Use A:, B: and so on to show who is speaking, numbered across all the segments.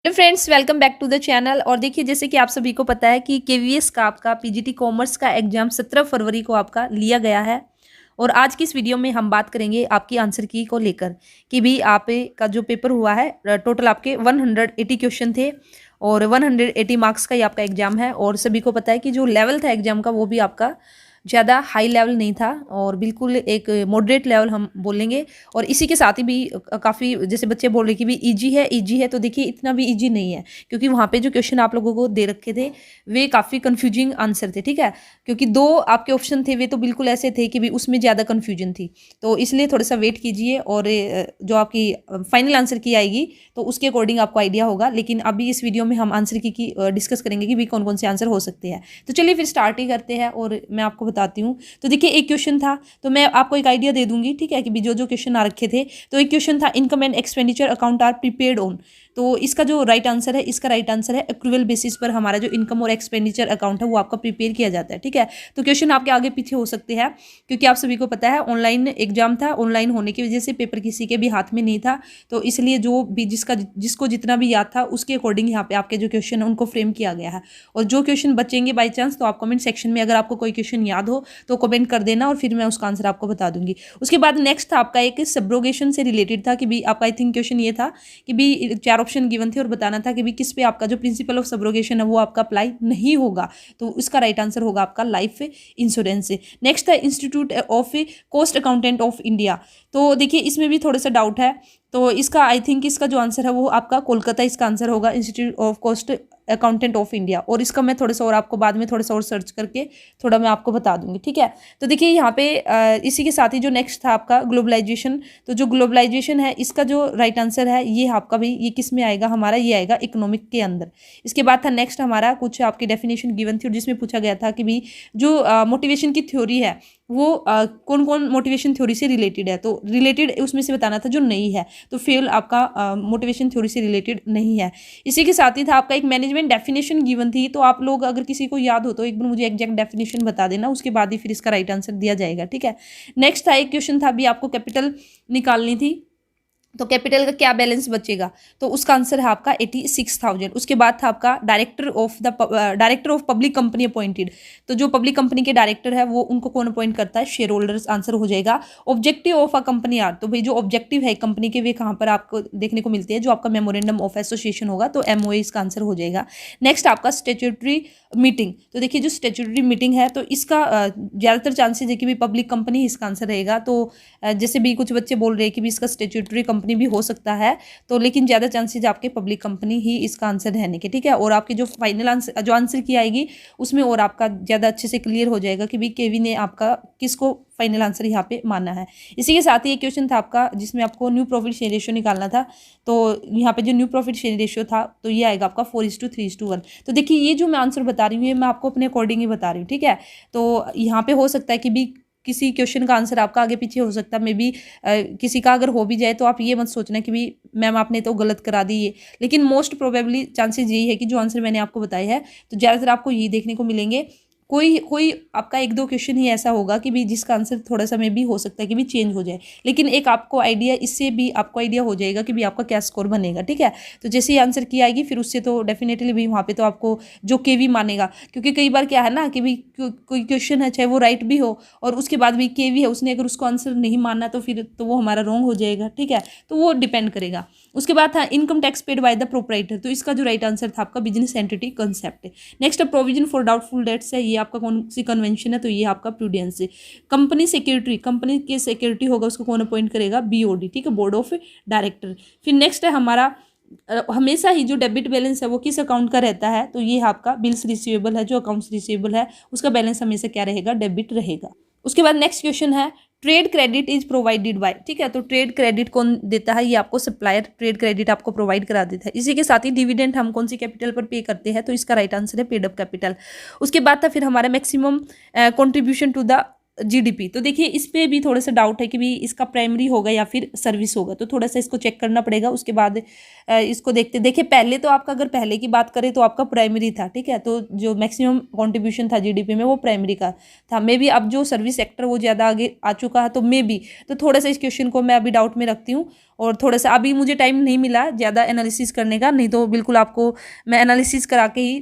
A: Hello friends, welcome back to the channel. और देखिए, जैसे कि आप सभी को पता है कि केवीएस का आपका पीजीटी कॉमर्स का एग्जाम 17 फरवरी को आपका लिया गया है। और आज की इस वीडियो में हम बात करेंगे आपकी आंसर की को लेकर कि भी आप का जो पेपर हुआ है, टोटल आपके 180 क्वेश्चन थे और 180 मार्क्स का ही आपका एग्जाम है। और सभी को पता है कि जो लेवल था एग्जाम का वो भी आपका ज़्यादा हाई लेवल नहीं था और बिल्कुल एक मॉडरेट लेवल हम बोलेंगे। और इसी के साथ ही भी काफ़ी जैसे बच्चे बोल रहे कि भी इजी है, तो देखिए इतना भी इजी नहीं है, क्योंकि वहाँ पे जो क्वेश्चन आप लोगों को दे रखे थे वे काफ़ी कन्फ्यूजिंग आंसर थे। ठीक है, क्योंकि दो आपके ऑप्शन थे वे तो बिल्कुल ऐसे थे कि भी उसमें ज़्यादा कन्फ्यूजन थी। तो इसलिए थोड़ा सा वेट कीजिए और जो आपकी फाइनल आंसर की आएगी तो उसके अकॉर्डिंग आपको आइडिया होगा। लेकिन अभी इस वीडियो में हम आंसर की डिस्कस करेंगे कि भी कौन कौन से आंसर हो सकते हैं। तो चलिए फिर स्टार्ट ही करते हैं और मैं आपको बताती हूँ। तो देखिए, एक क्वेश्चन था, तो मैं आपको एक आइडिया दे दूंगी, ठीक है, कि भी जो क्वेश्चन आ रखे थे। तो एक क्वेश्चन था, income and expenditure account are prepared on. तो इसका जो राइट आंसर है, इसका राइट आंसर है एक्रूवल बेसिस पर हमारा जो इनकम और एक्सपेंडिचर अकाउंट है वो आपका प्रिपेयर किया जाता है। ठीक है, तो क्वेश्चन आपके आगे पीछे हो सकते हैं, क्योंकि आप सभी को पता है ऑनलाइन एग्जाम था। ऑनलाइन होने की वजह से पेपर किसी के भी हाथ में नहीं था, तो इसलिए जो भी जिसको जितना भी याद था उसके अकॉर्डिंग यहाँ पे आपके जो क्वेश्चन है उनको फ्रेम किया गया है। और जो क्वेश्चन बचेंगे बाई चांस, तो आप कमेंट सेक्शन में अगर आपको कोई क्वेश्चन याद हो तो कमेंट कर देना और फिर मैं उसका आंसर आपको बता दूंगी। उसके बाद नेक्स्ट था आपका एक सब्रोगेशन से रिलेटेड था कि भी आपका आई थिंक क्वेश्चन ये था कि भी 4 ऑप्शन गिवन थे और बताना था कि भी किस पे आपका जो प्रिंसिपल ऑफ सब्रोगेशन है वो आपका अप्लाई नहीं होगा। तो इसका राइट आंसर होगा आपका लाइफ इंश्योरेंस से। नेक्स्ट है institute of cost accountant of India. तो देखिए, इसमें भी थोड़ा सा डाउट है, तो इसका आई थिंक इसका जो आंसर है वो आपका कोलकाता इसका आंसर होगा, institute of cost accountant of India. और इसका मैं थोड़ा सा और आपको बाद में थोड़ा सा और सर्च करके थोड़ा मैं आपको बता दूंगी। ठीक है, तो देखिए यहाँ पे इसी के साथ ही जो नेक्स्ट था आपका ग्लोबलाइजेशन। तो जो ग्लोबलाइजेशन है इसका जो राइट आंसर है ये आपका भी ये किस में आएगा, हमारा ये आएगा इकोनॉमिक के अंदर। इसके बाद था नेक्स्ट हमारा कुछ आपकी डेफिनेशन गिवन थी और जिसमें पूछा गया था कि भी जो मोटिवेशन की थ्योरी है वो कौन कौन मोटिवेशन थ्योरी से रिलेटेड है। तो रिलेटेड उसमें से बताना था जो नहीं है, तो फेल आपका मोटिवेशन थ्योरी से रिलेटेड नहीं है। इसी के साथ ही था आपका एक मैनेजमेंट डेफिनेशन गिवन थी। तो आप लोग अगर किसी को याद हो तो एक बार मुझे एग्जैक्ट डेफिनेशन बता देना, उसके बाद ही फिर इसका राइट आंसर दिया जाएगा। ठीक है, नेक्स्ट था एक क्वेश्चन था भी आपको कैपिटल निकालनी थी, तो कैपिटल का क्या बैलेंस बचेगा, तो उसका आंसर है आपका 86,000। उसके बाद था आपका director of public company appointed. तो जो पब्लिक कंपनी के डायरेक्टर है वो उनको कौन अपॉइंट करता है, शेयर होल्डर्स आंसर हो जाएगा। Objective of a company are, तो भाई जो ऑब्जेक्टिव है कंपनी के वे कहाँ पर आपको देखने को मिलते हैं, जो आपका मेमोरेंडम ऑफ एसोसिएशन होगा, तो एमओए इसका आंसर हो जाएगा। नेक्स्ट आपका स्टेट्यूटरी मीटिंग। तो देखिए, जो स्टेट्यूटरी मीटिंग है तो इसका ज़्यादातर चांसेज है कि भी पब्लिक कंपनी इसका आंसर रहेगा। तो जैसे भी कुछ बच्चे बोल रहे हैं कि भी इसका स्टेट्यूटरी कंपनी भी हो सकता है, तो लेकिन ज़्यादा चांसेज आपके पब्लिक कंपनी ही इसका आंसर रहने के। ठीक है, और आपकी जो फाइनल आंसर जो आंसर की आएगी उसमें और आपका ज़्यादा अच्छे से क्लियर हो जाएगा कि भी केवी ने आपका किसको फाइनल आंसर यहाँ पे माना है। इसी के साथ ही एक क्वेश्चन था आपका जिसमें आपको न्यू प्रॉफिट शेयर रेशियो निकालना था। तो यहाँ पे जो न्यू प्रॉफिट शेयर रेशियो था तो ये आएगा आपका 4:3:1। तो देखिए, ये जो मैं आंसर बता रही हूँ ये मैं आपको अपने अकॉर्डिंग ही बता रही हूँ। ठीक है, तो यहाँ पे हो सकता है कि भी किसी क्वेश्चन का आंसर आपका आगे पीछे हो सकता है, मे बी किसी का अगर हो भी जाए तो आप ये मत सोचना कि भी मैम आपने तो गलत करा दी ये। लेकिन मोस्ट प्रोबेबली चांसेस यही है कि जो आंसर मैंने आपको बताया है तो ज़्यादातर आपको यही देखने को मिलेंगे। कोई कोई आपका एक दो क्वेश्चन ही ऐसा होगा कि भी जिसका आंसर थोड़ा सा में भी हो सकता है कि भी चेंज हो जाए, लेकिन एक आपको आइडिया इससे भी आपको आइडिया हो जाएगा कि भी आपका क्या स्कोर बनेगा। ठीक है, तो जैसे ही आंसर की आएगी फिर उससे तो डेफिनेटली भी वहाँ पे तो आपको जो केवी मानेगा, क्योंकि कई बार क्या है ना कि भी कोई क्वेश्चन है चाहे वो राइट भी हो और उसके बाद भी केवी है, उसने अगर उसको आंसर नहीं माना तो फिर तो वो हमारा रॉन्ग हो जाएगा। ठीक है, तो वो डिपेंड करेगा। उसके बाद था income tax paid by the proprietor. तो इसका जो राइट आंसर था आपका business entity concept. Next provision for doubtful debts है, ये आपका कौन सी कन्वेंशन है, तो ये आपका प्रूडेंस है। कंपनी सेक्रेटरी, कंपनी के सेक्रेटरी होगा उसको कौन अपॉइंट करेगा, बीओडी। ठीक है, बोर्ड ऑफ डायरेक्टर। फिर नेक्स्ट है हमारा हमेशा ही जो डेबिट बैलेंस है वो किस अकाउंट का रहता है, तो ये आपका बिल्स रिसीवेबल है, जो अकाउंट्स रिसीवेबल है उसका बैलेंस हमेशा क्या रहेगा, डेबिट रहेगा। उसके बाद नेक्स्ट क्वेश्चन है trade credit is provided by. ठीक है, तो ट्रेड क्रेडिट कौन देता है, ये आपको सप्लायर ट्रेड क्रेडिट आपको प्रोवाइड करा देता है। इसी के साथ ही डिविडेंड हम कौन सी कैपिटल पर पे करते हैं, तो इसका राइट आंसर है पेड अप कैपिटल। उसके बाद था फिर हमारा maximum contribution to the GDP. तो देखिए, इस पे भी थोड़ा सा डाउट है कि भी इसका प्राइमरी होगा या फिर सर्विस होगा, तो थोड़ा सा इसको चेक करना पड़ेगा। उसके बाद इसको देखिए पहले तो आपका अगर पहले की बात करें तो आपका प्राइमरी था। ठीक है, तो जो मैक्सिमम कॉन्ट्रीब्यूशन था जीडीपी में वो प्राइमरी का था। मे बी अब जो सर्विस सेक्टर वो ज़्यादा आगे आ चुका है, तो मे बी तो थोड़ा सा इस क्वेश्चन को मैं अभी डाउट में रखती हूँ। और थोड़ा सा अभी मुझे टाइम नहीं मिला ज़्यादा एनालिसिस करने का, नहीं तो बिल्कुल आपको मैं एनालिसिस करा के ही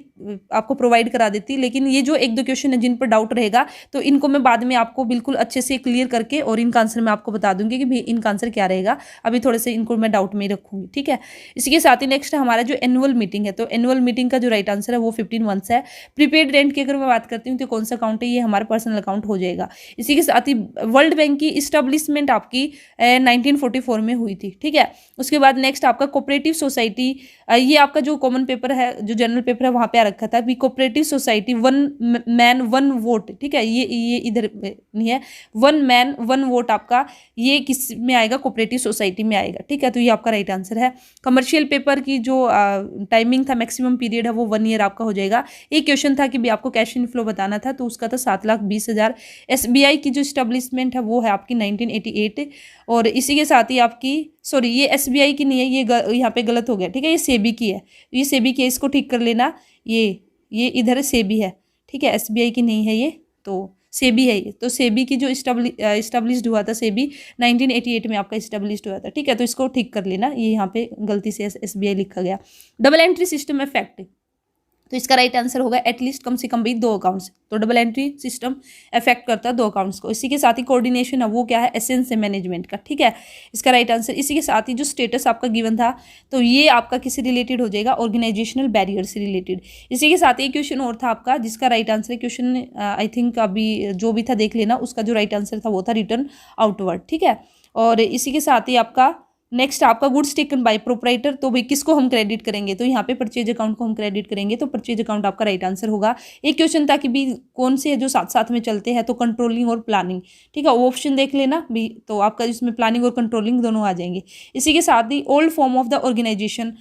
A: आपको प्रोवाइड करा देती। लेकिन ये जो एक दो क्वेश्चन है जिन पर डाउट रहेगा तो इनको मैं बाद में आपको बिल्कुल अच्छे से क्लियर करके और इनका आंसर मैं आपको बता दूंगी कि भाई इनका आंसर क्या रहेगा। अभी थोड़े से इनको मैं डाउट में ही रखूंगी, ठीक है। इसी के साथ ही नेक्स्ट हमारा जो एनुअल मीटिंग है, तो एनुअल मीटिंग का जो राइट आंसर है वो 15 मंथ्स है। प्रीपेड रेंट की अगर मैं बात करती हूँ तो कौन सा अकाउंट है, ये हमारा पर्सनल अकाउंट हो जाएगा। इसी के साथ ही वर्ल्ड बैंक की इस्टेब्लिशमेंट आपकी 1944 में हुई थी, ठीक है। उसके बाद नेक्स्ट आपका कोऑपरेटिव सोसाइटी, ये आपका जो कॉमन पेपर है, जो जनरल पेपर है वहां पे आ रखा था भी cooperative society one man one vote, ठीक है। ये इधर नहीं है, वन मैन वन वोट आपका ये किस में आएगा, कोऑपरेटिव सोसाइटी में आएगा, ठीक है। तो ये आपका राइट आंसर है। कमर्शियल पेपर की जो टाइमिंग था, मैक्सिमम पीरियड है वो 1 ईयर आपका हो जाएगा। एक क्वेश्चन था कि भी आपको कैश इनफ्लो बताना था, तो उसका था 7,20,000। एसबीआई की जो स्टैब्लिशमेंट है वो है आपकी 1988। और इसी के साथ ही आपकी सॉरी ये एसबीआई की नहीं है, ये यहाँ पे गलत हो गया, ठीक है। ये सेबी की है, ये सेबी की है, इसको ठीक कर लेना। ये इधर सेबी है, ठीक है, एसबीआई की नहीं है ये, तो सेबी है ये। तो सेबी की जो इस्टेब्लिश्ड हुआ था, सेबी 1988 में आपका इस्टेब्लिश्ड हुआ था, ठीक है। तो इसको ठीक कर लेना, ये यहाँ पे गलती से एसबीआई लिखा गया। डबल एंट्री सिस्टम इफेक्ट, तो इसका राइट आंसर होगा एटलीस्ट कम से कम भी 2 अकाउंट्स। तो डबल एंट्री सिस्टम इफेक्ट करता है 2 अकाउंट्स को। इसी के साथ ही कोऑर्डिनेशन है वो क्या है, एसेंस है मैनेजमेंट का, ठीक है, इसका राइट आंसर। इसी के साथ ही जो स्टेटस आपका गिवन था तो ये आपका किससे रिलेटेड हो जाएगा, ऑर्गेनाइजेशनल बैरियर से रिलेटेड। इसी के साथ ही क्वेश्चन और था आपका जिसका right answer, question I think अभी जो भी था देख लेना, उसका जो राइट आंसर था वो था रिटर्न आउटवर्ड, ठीक है। और इसी के साथ ही आपका नेक्स्ट आपका गुड्स टेकन बाय प्रोपराइटर, तो भाई किसको हम क्रेडिट करेंगे, तो यहाँ पे परचेज अकाउंट को हम क्रेडिट करेंगे, तो परचेज अकाउंट आपका राइट आंसर होगा। एक क्वेश्चन था कि भी कौन से है जो साथ साथ में चलते हैं, तो कंट्रोलिंग और प्लानिंग, ठीक है, वो ऑप्शन देख लेना भी, तो आपका इसमें प्लानिंग और कंट्रोलिंग दोनों आ जाएंगे। इसी के साथ ही old form of the organisation,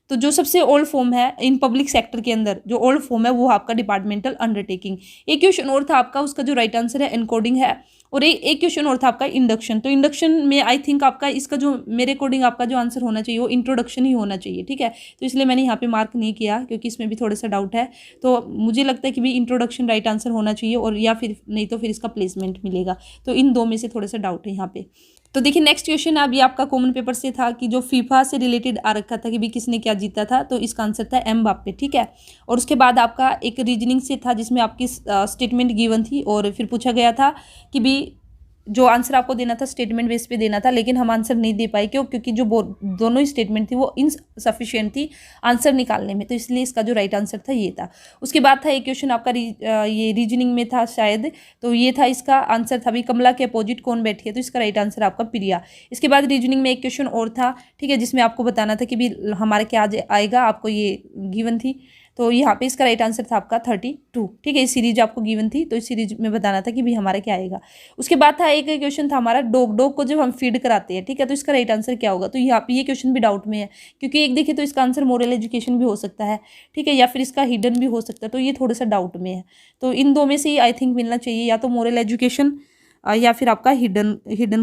A: तो जो सबसे ओल्ड फॉर्म है इन पब्लिक सेक्टर के अंदर, जो ओल्ड फॉर्म है वो आपका डिपार्टमेंटल अंडरटेकिंग। एक क्वेश्चन और था आपका, उसका जो राइट आंसर है एनकोडिंग है। और एक क्वेश्चन और था आपका इंडक्शन, तो इंडक्शन में आई थिंक आपका इसका जो मेरे अकॉर्डिंग आपका जो आंसर होना चाहिए वो इंट्रोडक्शन ही होना चाहिए, ठीक है। तो इसलिए मैंने यहाँ पे मार्क नहीं किया क्योंकि इसमें भी थोड़ा सा डाउट है। तो मुझे लगता है कि भी इंट्रोडक्शन राइट आंसर होना चाहिए, और या फिर नहीं तो फिर इसका प्लेसमेंट मिलेगा। तो इन 2 में से थोड़ा सा डाउट है यहाँ पे। तो देखिए नेक्स्ट क्वेश्चन अभी आपका कॉमन पेपर से था कि जो फीफा से रिलेटेड आ रखा था कि भी किसने क्या जीता था, तो इसका आंसर था एम्बाप्पे, ठीक है। और उसके बाद आपका एक रीजनिंग से था जिसमें आपकी स्टेटमेंट गिवन थी, और फिर पूछा गया था कि भी जो आंसर आपको देना था स्टेटमेंट बेस पे देना था, लेकिन हम आंसर नहीं दे पाए, क्यों, क्योंकि जो दोनों ही स्टेटमेंट थी वो इनसफिशिएंट थी आंसर निकालने में, तो इसलिए इसका जो राइट आंसर था ये था। उसके बाद था एक क्वेश्चन आपका ये रीजनिंग में था शायद, तो ये था इसका आंसर था भी कमला के अपोजिट कौन बैठी है, तो इसका राइट आंसर आपका प्रिया। इसके बाद रीजनिंग में एक क्वेश्चन और था, ठीक है, जिसमें आपको बताना था कि भी हमारा क्या आएगा, आपको ये गिवन थी, तो यहाँ पे इसका राइट आंसर था आपका 32, ठीक है। इस सीरीज आपको गिवन थी, तो इस सीरीज में बताना था कि भी हमारा क्या आएगा। उसके बाद था एक क्वेश्चन था हमारा डॉग को जब हम फीड कराते हैं, ठीक है, तो इसका राइट आंसर क्या होगा। तो यहाँ पे ये क्वेश्चन भी डाउट में है, क्योंकि एक देखिए तो इसका आंसर मोरल एजुकेशन भी हो सकता है, ठीक है, या फिर इसका हिडन भी हो सकता है, तो ये थोड़ा सा डाउट में है। तो इन 2 में से ही आई थिंक मिलना चाहिए, या तो मोरल एजुकेशन या फिर आपका हिडन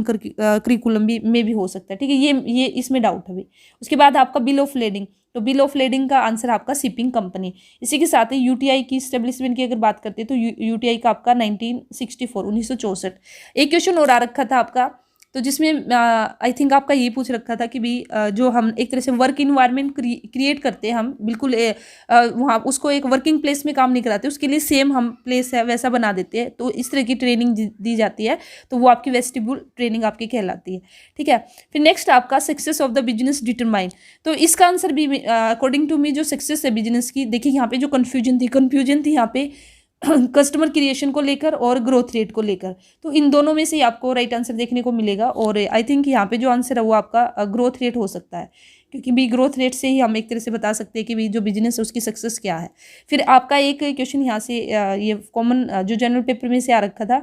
A: करिकुलम में भी हो सकता है, ठीक है। ये इसमें डाउट है भी। उसके बाद आपका बिल ऑफ लेडिंग, तो बिल ऑफ लेडिंग का आंसर आपका शिपिंग कंपनी। इसी के साथ ही यूटीआई की स्टेब्लिशमेंट की अगर बात करते हैं तो यूटीआई का आपका 1964। एक क्वेश्चन और आ रखा था आपका, तो जिसमें आई थिंक आपका ये पूछ रखा था कि भी जो हम एक तरह से वर्क इन्वायरमेंट क्रिएट करते हैं, हम बिल्कुल वहाँ उसको एक वर्किंग प्लेस में काम नहीं कराते, उसके लिए सेम हम प्लेस है वैसा बना देते हैं, तो इस तरह की ट्रेनिंग दी जाती है, तो वो आपकी वेस्टिब्यूल ट्रेनिंग आपकी कहलाती है, ठीक है। फिर नेक्स्ट आपका success of the business determine, तो इसका आंसर भी अकॉर्डिंग टू मी जो सक्सेस है बिजनेस की, देखिए यहाँ पे जो कन्फ्यूजन थी यहाँ पे कस्टमर क्रिएशन को लेकर और ग्रोथ रेट को लेकर, तो इन दोनों में से आपको राइट आंसर देखने को मिलेगा। और आई थिंक यहाँ पे जो आंसर है वो आपका ग्रोथ रेट हो सकता है, क्योंकि भी ग्रोथ रेट से ही हम एक तरह से बता सकते हैं कि भी जो बिजनेस है उसकी सक्सेस क्या है। फिर आपका एक क्वेश्चन यहाँ से ये कॉमन जो जनरल पेपर में से आ रखा था,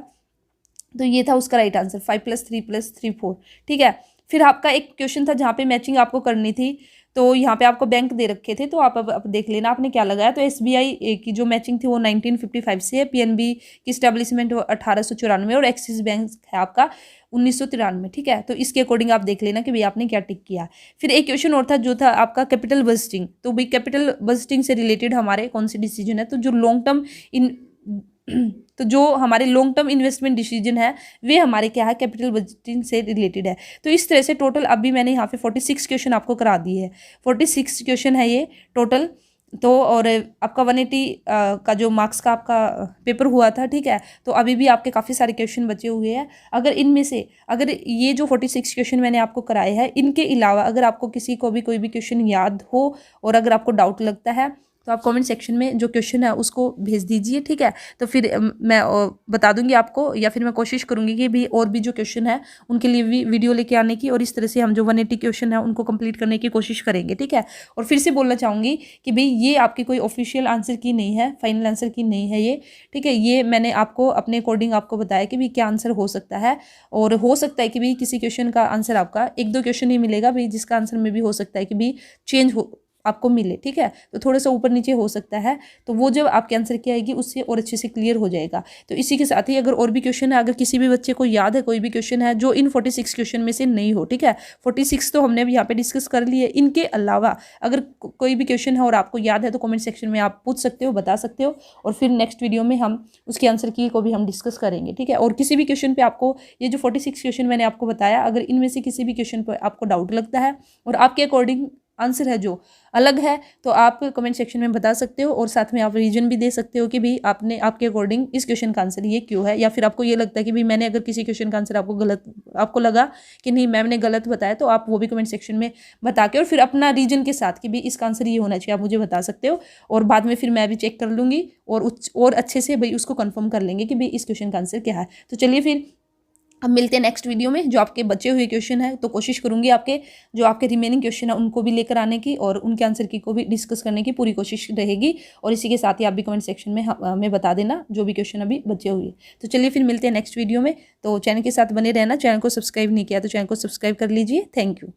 A: तो ये था उसका राइट आंसर 5+3+3 4, ठीक है। फिर आपका एक क्वेश्चन था जहाँ पे मैचिंग आपको करनी थी, तो यहाँ पे आपको बैंक दे रखे थे, तो आप अब देख लेना आपने क्या लगाया। तो एसबीआई की जो मैचिंग थी वो 1955 से है, पीएनबी की स्टैब्लिशमेंट 1894, और एक्सिस बैंक है आपका 1993, ठीक है। तो इसके अकॉर्डिंग आप देख लेना कि भाई आपने क्या टिक किया। फिर एक क्वेश्चन और था जो था आपका कैपिटल बजटिंग, तो भाई कैपिटल बजटिंग से रिलेटेड हमारे कौन से डिसीजन है, तो जो लॉन्ग टर्म इन तो जो हमारे लॉन्ग टर्म इन्वेस्टमेंट डिसीजन है वे हमारे क्या है कैपिटल बजटिंग से रिलेटेड है। तो इस तरह से टोटल अभी मैंने यहाँ पे 46 क्वेश्चन आपको करा दिए है। 46 क्वेश्चन है ये टोटल। तो और आपका 180 का जो मार्क्स का आपका पेपर हुआ था, ठीक है। तो अभी भी आपके काफ़ी सारे क्वेश्चन बचे हुए हैं। अगर इनमें से अगर ये जो 46 क्वेश्चन मैंने आपको कराए हैं इनके अलावा अगर आपको किसी को भी कोई भी क्वेश्चन याद हो और अगर आपको डाउट लगता है तो आप कमेंट सेक्शन में जो क्वेश्चन है उसको भेज दीजिए, ठीक है। तो फिर मैं बता दूंगी आपको, या फिर मैं कोशिश करूंगी कि भी और भी जो क्वेश्चन है उनके लिए भी वीडियो लेके आने की, और इस तरह से हम जो 180 क्वेश्चन है उनको कंप्लीट करने की कोशिश करेंगे, ठीक है। और फिर से बोलना चाहूँगी कि भाई ये आपकी कोई ऑफिशियल आंसर की नहीं है, फाइनल आंसर की नहीं है ये, ठीक है। ये मैंने आपको अपने अकॉर्डिंग आपको बताया कि भाई क्या आंसर हो सकता है, और हो सकता है कि भाई किसी क्वेश्चन का आंसर आपका 1-2 क्वेश्चन ही मिलेगा भाई, जिसका आंसर में भी हो सकता है कि भाई चेंज हो आपको मिले, ठीक है। तो थोड़ा सा ऊपर नीचे हो सकता है, तो वो जब आपके आंसर की आएगी उससे और अच्छे से क्लियर हो जाएगा। तो इसी के साथ ही अगर और भी क्वेश्चन है, अगर किसी भी बच्चे को याद है कोई भी क्वेश्चन है जो इन 46 क्वेश्चन में से नहीं हो, ठीक है। 46 तो हमने भी यहाँ पे डिस्कस कर लिए, इनके अलावा अगर कोई भी क्वेश्चन है और आपको याद है तो कमेंट सेक्शन में आप पूछ सकते हो, बता सकते हो, और फिर नेक्स्ट वीडियो में हम उसके आंसर की को भी हम डिस्कस करेंगे, ठीक है। और किसी भी क्वेश्चन पे आपको ये जो 46 क्वेश्चन मैंने आपको बताया, अगर इनमें से किसी भी क्वेश्चन पर आपको डाउट लगता है और आपके अकॉर्डिंग आंसर है जो अलग है तो आप कमेंट सेक्शन में बता सकते हो, और साथ में आप रीजन भी दे सकते हो कि भाई आपने आपके अकॉर्डिंग इस क्वेश्चन का आंसर ये क्यों है, या फिर आपको ये लगता है कि भाई मैंने अगर किसी क्वेश्चन का आंसर आपको लगा कि नहीं मैम ने गलत बताया, तो आप वो भी कमेंट सेक्शन में बता के और फिर अपना रीजन के साथ कि भाई इसका आंसर ये होना चाहिए आप मुझे बता सकते हो, और बाद में फिर मैं भी चेक कर लूँगी और अच्छे से भाई उसको कन्फर्म कर लेंगे कि भाई इस क्वेश्चन का आंसर क्या है। तो चलिए फिर अब मिलते हैं नेक्स्ट वीडियो में जो आपके बचे हुए क्वेश्चन है, तो कोशिश करूंगी आपके जो आपके रिमेनिंग क्वेश्चन है उनको भी लेकर आने की और उनके आंसर की को भी डिस्कस करने की पूरी कोशिश रहेगी। और इसी के साथ ही आप भी कमेंट सेक्शन में हमें बता देना जो भी क्वेश्चन अभी बचे हुए। तो चलिए फिर मिलते हैं नेक्स्ट वीडियो में। तो चैनल के साथ बने रहना, चैनल को सब्सक्राइब नहीं किया तो चैनल को सब्सक्राइब कर लीजिए। Thank you.